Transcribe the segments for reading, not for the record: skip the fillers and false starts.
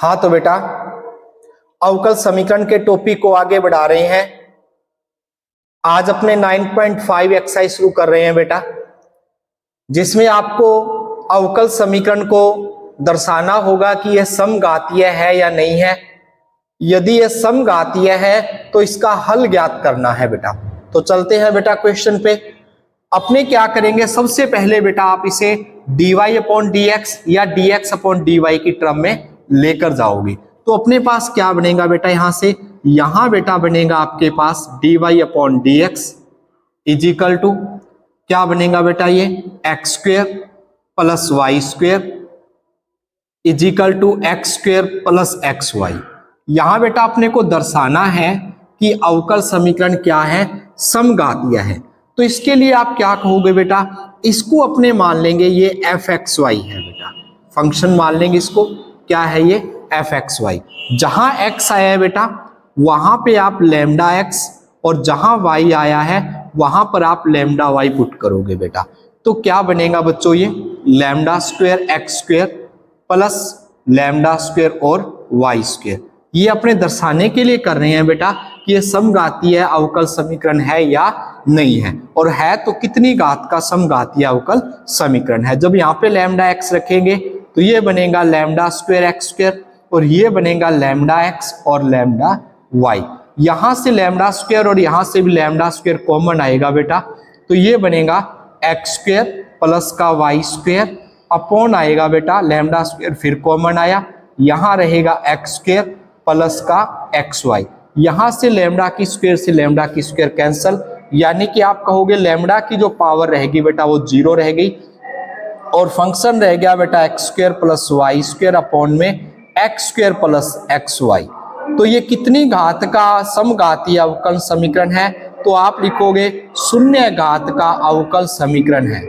हाँ तो बेटा अवकल समीकरण के टॉपिक को आगे बढ़ा रहे हैं। आज अपने 9.5 एक्सरसाइज शुरू कर रहे हैं बेटा, जिसमें आपको अवकल समीकरण को दर्शाना होगा कि यह समघातीय है या नहीं है। यदि यह समघातीय है तो इसका हल ज्ञात करना है बेटा। तो चलते हैं बेटा क्वेश्चन पे। अपने क्या करेंगे, सबसे पहले बेटा आप इसे dy अपॉन dx या dx अपॉन dy की टर्म में लेकर जाओगे तो अपने पास क्या बनेगा बेटा, यहां बेटा बनेगा आपके पास dy upon dx is equal to क्या बनेगा बेटा, ये x square plus y square is equal to x square plus x y. यहां बेटा अपने को दर्शाना है कि अवकल समीकरण क्या है, समघातीय है। तो इसके लिए आप क्या कहोगे बेटा, इसको अपने मान लेंगे ये एफ एक्स वाई है बेटा, फंक्शन मान लेंगे इसको, क्या है ये एफ एक्स वाई। जहां एक्स आया है बेटा वहां पे आप लैम्डा एक्स और जहां वाई आया है वहां पर आप लैम्डा वाई पुट करोगे बेटा। तो क्या बनेगा बच्चों, ये lambda square x square plus lambda square और वाई स्क्वेयर। ये अपने दर्शाने के लिए कर रहे हैं बेटा कि ये समघातीय अवकल समीकरण है या नहीं है, और है तो कितनी घात का समघातीय अवकल समीकरण है। जब यहाँ पे लैम्डा एक्स रखेंगे तो ये बनेगा लैम्डा स्क्वेयर एक्स स्क्वेयर और ये बनेगा लैम्डा एक्स और लैम्डा वाई। यहां से लैम्डा स्क्वेयर और यहां से भी लैम्डा स्क्वेयर कॉमन आएगा बेटा, तो ये बनेगा एक्स स्क्वेयर प्लस का वाई स्क्वेयर अपॉन आएगा बेटा लैम्डा स्क्वेयर फिर कॉमन आया, यहां रहेगा एक्स स्क्वेयर प्लस का एक्स वाई। यहां से लैम्डा की स्क्वायर से लैम्डा की स्क्वायर कैंसल, यानी कि आप कहोगे लैम्डा की जो पावर रहेगी बेटा वो 0 रह गई और फंक्शन रह गया बेटा x square plus y square upon में x square plus x y. तो ये कितनी घात का समघातीय अवकल समीकरण है, तो आप लिखोगे शून्य घात का अवकल समीकरण है।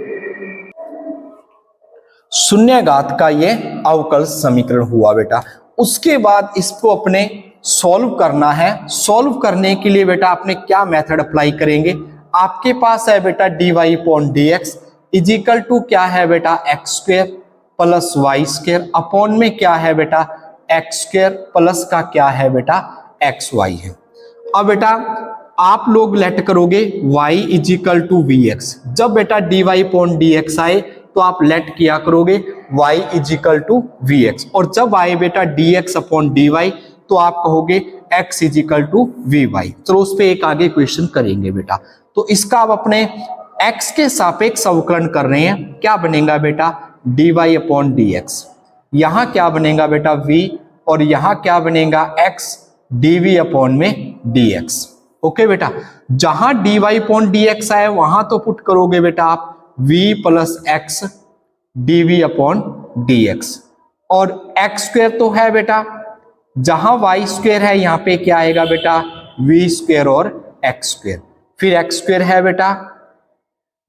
शून्य घात का ये अवकल समीकरण हुआ बेटा। उसके बाद इसको अपने सॉल्व करना है। सॉल्व करने के लिए बेटा आपने क्या मेथड अप्लाई करेंगे, आपके पास है बेटा dy upon dx is equal to क्या है बेटा x square plus y square upon में क्या है बेटा एक्स स्क्वेयर प्लस का क्या है बेटा एक्स वाई है। अब बेटा आप लोग लेट करोगे y is equal to v x. जब बेटा dy अपॉन dx आए तो आप लेट किया करोगे y is equal to v x, और जब आए बेटा dx अपॉन dy तो आप कहोगे x is equal to v y. चलो उस पर एक आगे क्वेश्चन करेंगे बेटा। तो इसका अब अपने x के सापेक्ष अवकलन कर रहे हैं, क्या बनेगा बेटा dy अपॉन dx। यहां क्या बनेगा बेटा v और यहां क्या बनेगा x dv अपॉन में dx। ओके बेटा, जहां dy अपॉन dx आए वहां तो पुट करोगे बेटा आप v plus x dv upon dx, और एक्स स्क्वेयर तो है बेटा, जहां वाई स्क्वेयर है यहाँ पे क्या आएगा बेटा वी स्क्वेयर और एक्स स्क्वेयर, फिर एक्स स्क्वेयर है बेटा,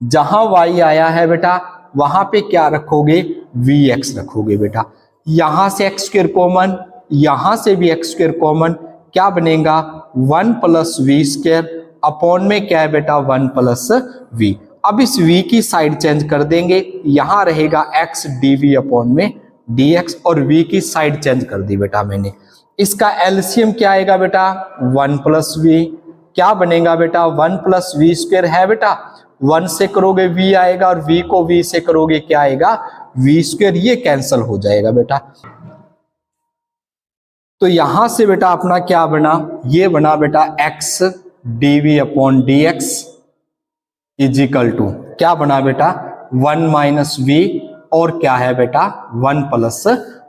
जहां वाई आया है बेटा वहां पे क्या रखोगे वी एक्स रखोगे बेटा। यहां से एक्स स्क्वेयर कॉमन, यहां से भी एक्स स्क्वेयर कॉमन, क्या बनेगा 1 प्लस वी स्क्वेयर अपॉन में क्या है बेटा 1 प्लस वी। अब इस v की साइड चेंज कर देंगे, यहां रहेगा x dv अपॉन में dx और v की साइड चेंज कर दी बेटा मैंने। इसका एलसीएम क्या आएगा बेटा 1 प्लस वी, क्या बनेगा बेटा 1 प्लस वी स्क्वेयर है बेटा, 1 से करोगे v आएगा और v को v से करोगे क्या आएगा v स्क्वेयर, ये कैंसल हो जाएगा बेटा। तो यहां से बेटा अपना क्या बना, ये बना बेटा x dv upon dx is equal to क्या बना बेटा 1 माइनस वी और क्या है बेटा 1 प्लस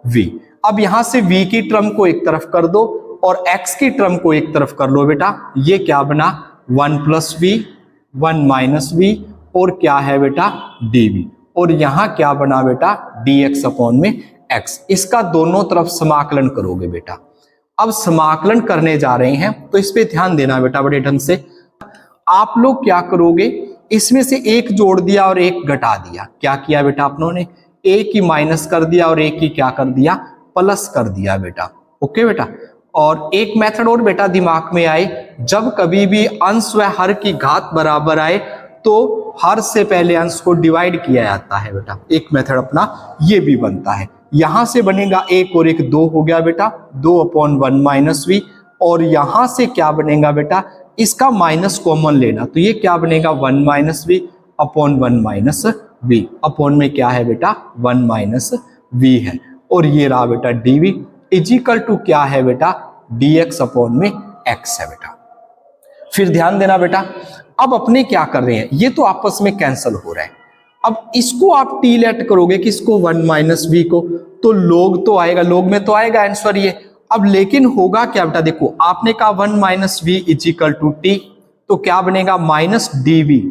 वी। अब यहां से v की टर्म को एक तरफ कर दो और x की टर्म को एक तरफ कर लो बेटा, ये क्या बना 1 प्लस वी 1 माइनस वी और क्या है बेटा dv, और यहां क्या बना बेटा dx अपॉन में x। इसका दोनों तरफ समाकलन करोगे बेटा। अब समाकलन करने जा रहे हैं तो इस पे ध्यान देना बेटा बड़े ढंग से। आप लोग क्या करोगे, इसमें से एक जोड़ दिया और एक घटा दिया। क्या किया बेटा आपने, एक ही माइनस कर दिया और एक ही क्या कर दिया प्लस कर दिया बेटा। ओके बेटा, और एक मेथड और बेटा दिमाग में आए, जब कभी भी अंश व हर की घात बराबर आए तो हर से पहले अंश को डिवाइड किया जाता है बेटा। एक मेथड अपना ये भी बनता है, यहां से बनेगा एक और एक 2 हो गया बेटा, 2/1 माइनस वी, और यहां से क्या बनेगा बेटा, इसका माइनस कॉमन लेना, तो ये क्या बनेगा 1 minus v upon 1 minus v, upon में क्या है बेटा 1 माइनस वी है, और ये रहा बेटा dv इजिकल टू क्या है बेटा dx अपॉन में x है बेटा। फिर ध्यान देना बेटा, अब अपने क्या कर रहे हैं, ये तो आपस में कैंसिल हो रहा है, अब इसको आप टी लेट करोगे किसको 1 माइनस वी को, तो लोग तो आएगा, लोग में तो आएगा आंसर ये। अब लेकिन होगा क्या बेटा, देखो आपने कहा 1 minus v is equal to t, तो क्या बनेगा minus dv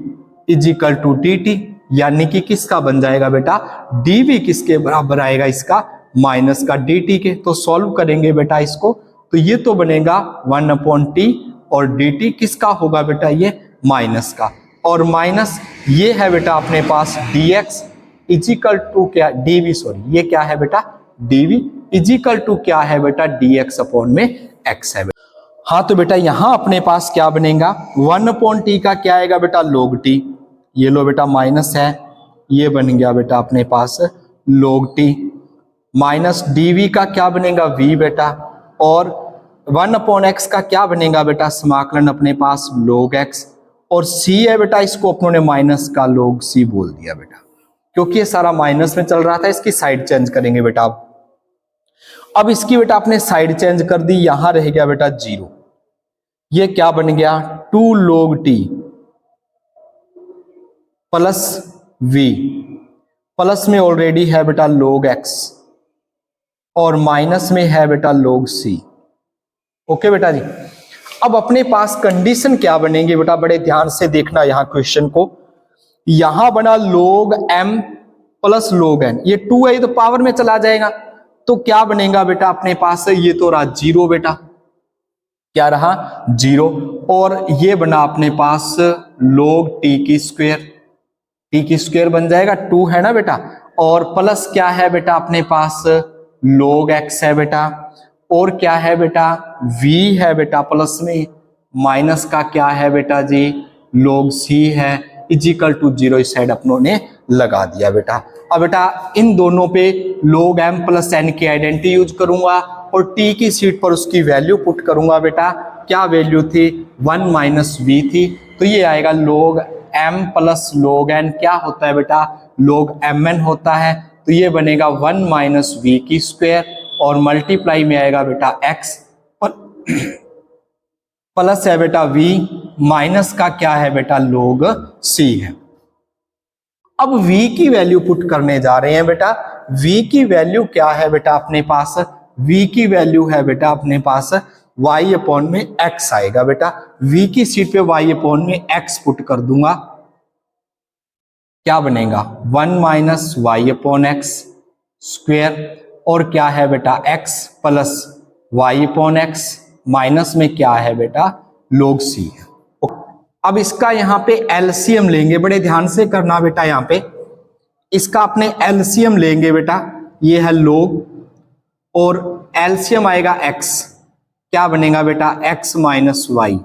is equal to d t, यानी कि किसका बन जाएगा बेटा डीवी किसके बराबर आएगा, इसका माइनस का डी टी के। तो सॉल्व करेंगे बेटा इसको, तो ये तो बनेगा 1/t और डी टी किसका होगा बेटा ये माइनस का, और माइनस ये है बेटा अपने पास dx इजिकल टू क्या dv, सॉरी ये क्या है बेटा dv इजिकल टू क्या है बेटा dx अपॉन में x है बेटा। हाँ तो बेटा यहां अपने पास क्या बनेगा 1/t का क्या आएगा बेटा log t, ये लो बेटा माइनस है, ये बन गया बेटा अपने पास log t, माइनस dv का क्या बनेगा v बेटा, और 1/x का क्या बनेगा बेटा समाकलन अपने पास log x, और c है बेटा इसको अपनों ने माइनस का log c बोल दिया बेटा, क्योंकि ये सारा माइनस में चल रहा था, इसकी साइड चेंज करेंगे बेटा। अब इसकी बेटा आपने साइड चेंज कर दी, यहां रह गया बेटा 0, ये क्या बन गया 2 log t plus v, plus में ऑलरेडी है बेटा log x और माइनस में है बेटा log c। ओके बेटा जी, अब अपने पास कंडीशन क्या बनेगी बेटा, बड़े ध्यान से देखना यहां क्वेश्चन को, यहां बना log m plus log n, ये 2 है तो पावर में चला जाएगा, तो क्या बनेगा बेटा अपने पास ये तो रहा 0 बेटा, क्या रहा 0, और ये बना अपने पास log t की स्क्वायर बन जाएगा 2 है ना बेटा, और प्लस क्या है बेटा अपने पास log x है बेटा, और क्या है बेटा v है बेटा प्लस में, माइनस का क्या है बेटा जी log c है, इजिकल टू 0 इस साइड अपनों ने लगा दिया बेटा। अब बेटा इन दोनों पे log m प्लस n की आइडेंटिटी यूज करूंगा और t की सीट पर उसकी वैल्यू पुट करूंगा बेटा, क्या वैल्यू थी 1 माइनस वी थी, तो ये आएगा log m plus log n, क्या होता है बेटा log mn होता है, तो ये बनेगा 1 माइनस वी की स्क्वायर, और मल्टीप्लाई में आएगा बेटा x प्लस है बेटा v, माइनस का क्या है बेटा log c है। अब v की वैल्यू पुट करने जा रहे हैं बेटा, v की वैल्यू क्या है बेटा अपने पास, v की वैल्यू है बेटा अपने पास y अपॉन में x आएगा बेटा, v की सीट पे y अपॉन में x पुट कर दूंगा, क्या बनेगा 1 minus y upon x square, और क्या है बेटा x plus y upon x, minus में क्या है बेटा log c है। अब इसका यहाँ पे एलसीएम लेंगे, बड़े ध्यान से करना बेटा, यहाँ पे इसका अपने एलसीएम लेंगे बेटा, ये है log और एलसीएम आएगा x, क्या बनेगा बेटा x माइनस वाई,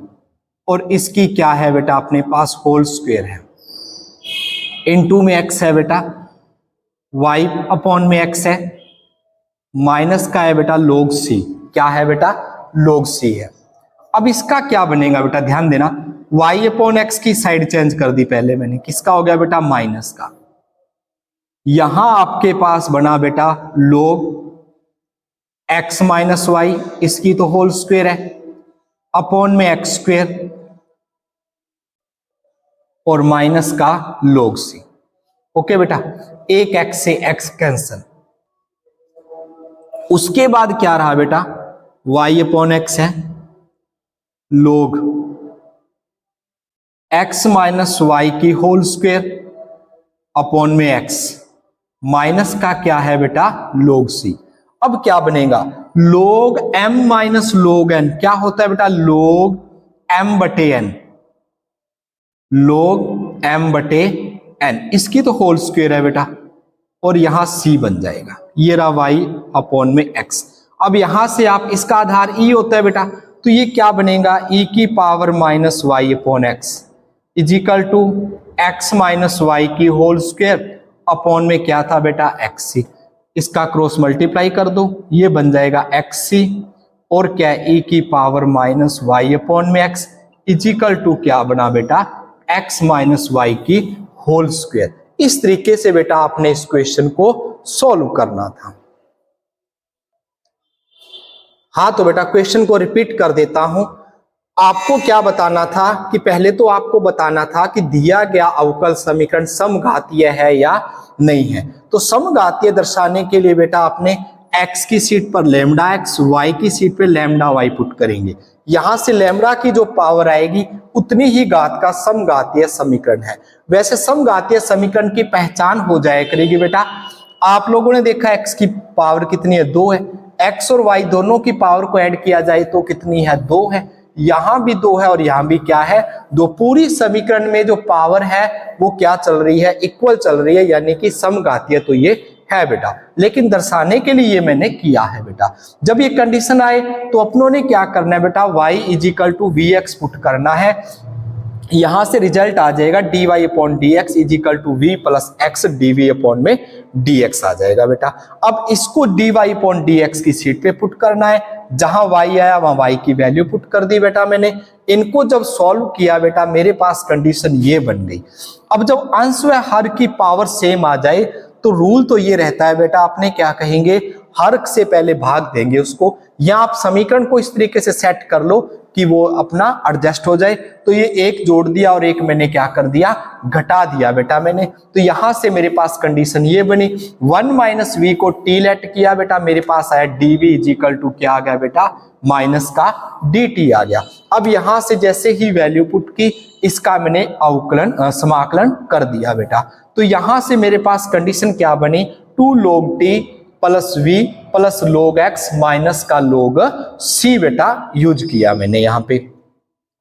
और इसकी क्या है बेटा अपने पास होल स्क्वायर है, इनटू में x है बेटा, y अपॉन में x है, माइनस का है बेटा log c, क्या है बेटा log c है। अब इसका क्या बनेगा बेटा, ध्यान देना, y अपॉन एक्स की साइड चेंज कर दी पहले मैंने, किसका हो गया बेटा माइनस का, यहां आपके पास बना बेटा log x माइनस वाई, इसकी तो होल स्क्वायर है, अपॉन में x स्क्वायर और माइनस का log c। ओके बेटा, एक x से x कैंसल, उसके बाद क्या रहा बेटा y अपॉन एक्स है, log x माइनस वाई की होल स्क्वायर अपॉन में x, माइनस का क्या है बेटा log c। अब क्या बनेगा log m minus log n, क्या होता है बेटा log m बटे n, log m बटे n, इसकी तो होल स्क्वायर है बेटा, और यहां c बन जाएगा, ये रहा y अपॉन में x। अब यहां से आप इसका आधार e होता है बेटा, तो ये क्या बनेगा e की power minus y upon x is equal to x minus y की होल स्क्वायर अपॉन में क्या था बेटा xc, इसका क्रॉस मल्टीप्लाई कर दो, ये बन जाएगा xc और क्या e की पावर माइनस वाई अपॉन में x इजिकल टू क्या बना बेटा x माइनस वाई की होल स्क्वायर। इस तरीके से बेटा आपने इस क्वेश्चन को सॉल्व करना था। हाँ तो बेटा क्वेश्चन को रिपीट कर देता हूं। आपको क्या बताना था कि पहले तो आपको बताना था कि दिया गया अवकल समीकरण समघातीय है या नहीं है। तो समघातीय दर्शाने के लिए बेटा आपने x की सीट पर लैम्डा x, y की सीट पे लैम्डा y पुट करेंगे। यहां से लैम्डा की जो पावर आएगी उतनी ही घात का समघातीय समीकरण है। वैसे समघातीय समीकरण की पहचान हो जाए करेगी बेटा। आप लोगों ने देखा x की पावर कितनी है, 2 है। x और y दोनों की पावर को ऐड किया जाए तो कितनी है, 2 है। यहां भी 2 है और यहां भी क्या है, 2। पूरी समीकरण में जो पावर है वो क्या चल रही है, इक्वल चल रही है, यानी कि समघातीय तो ये है बेटा। लेकिन दर्शाने के लिए ये मैंने किया है बेटा। जब ये कंडीशन आए तो अपनों ने क्या करना है बेटा, y is equal to v x put करना है। यहां से रिजल्ट आ जाएगा dy upon d x is equal to v plus x dv upon में dx आ जाएगा बेटा। अब इसको dy अपॉन dx की सीट पे पुट करना है। जहां y आया वहां y की वैल्यू पुट कर दी बेटा मैंने। इनको जब सॉल्व किया बेटा मेरे पास कंडीशन ये बन गई। अब जब अंश व हर की पावर सेम आ जाए तो रूल तो ये रहता है बेटा, आपने क्या कहेंगे, हर से पहले भाग देंगे उसको, या आप समीकरण को इस तरीके से सेट कर लो कि वो अपना एडजस्ट हो जाए। तो ये एक जोड़ दिया और एक मैंने क्या कर दिया, घटा दिया बेटा मैंने। तो यहां से मेरे पास कंडीशन ये बनी, 1 माइनस वी को टी लेट किया बेटा, मेरे पास आया डीवी इजिकल टू क्या आ गया बेटा, माइनस का dt आ गया। अब यहां से जैसे ही वैल्यू पुट की इसका मैंने अवकलन समाकलन कर दिया बेटा। तो यहां से मेरे पास कंडीशन क्या बनी, 2 log t plus v plus log x minus का log c बेटा यूज किया मैंने यहां पे।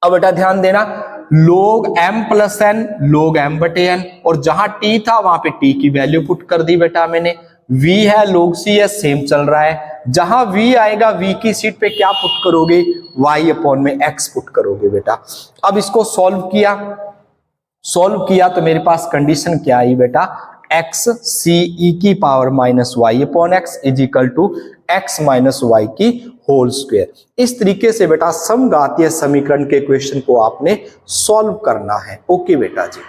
अब बेटा ध्यान देना, log m plus n log m बटे n, और जहां t था वहां पे t की वैल्यू पुट कर दी बेटा मैंने। v है log c है, सेम चल रहा है। जहां v आएगा v की सीट पे क्या पुट करोगे, y अपॉन में x पुट करोगे बेटा। अब इसको सॉल्व किया तो मेरे पास कंडीशन क्या आई बेटा, x c e की power minus y upon x is equal to x minus y की होल स्क्वायर। इस तरीके से बेटा समघातीय समीकरण के क्वेश्चन को आपने सॉल्व करना है। ओके बेटा जी।